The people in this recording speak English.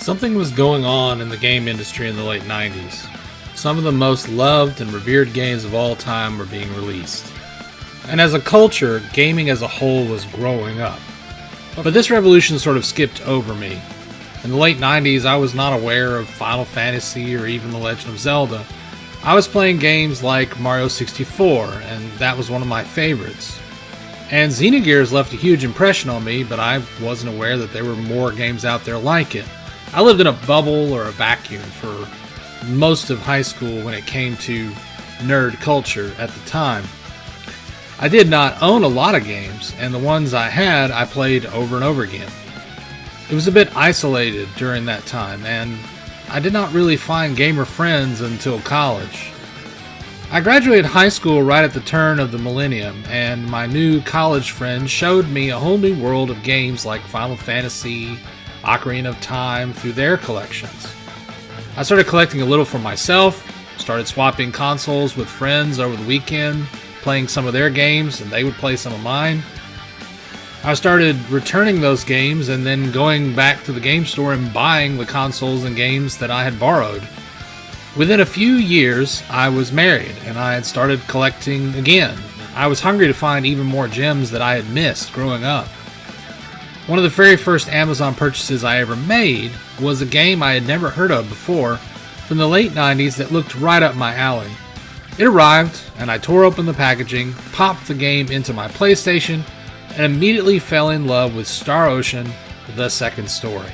Something was going on in the game industry in the late 90s. Some of the most loved and revered games of all time were being released. And as a culture, gaming as a whole was growing up. But this revolution sort of skipped over me. In the late 90s, I was not aware of Final Fantasy or even The Legend of Zelda. I was playing games like Mario 64, and that was one of my favorites. And Xenogears left a huge impression on me, but I wasn't aware that there were more games out there like it. I lived in a bubble or a vacuum for most of high school when it came to nerd culture at the time. I did not own a lot of games, and the ones I had, I played over and over again. It was a bit isolated during that time, and I did not really find gamer friends until college. I graduated high school right at the turn of the millennium, and my new college friends showed me a whole new world of games like Final Fantasy, Ocarina of Time through their collections. I started collecting a little for myself, started swapping consoles with friends over the weekend, playing some of their games and they would play some of mine. I started returning those games and then going back to the game store and buying the consoles and games that I had borrowed. Within a few years, I was married and I had started collecting again. I was hungry to find even more gems that I had missed growing up. One of the very first Amazon purchases I ever made was a game I had never heard of before from the late 90s that looked right up my alley. It arrived, and I tore open the packaging, popped the game into my PlayStation, and immediately fell in love with Star Ocean: The Second Story.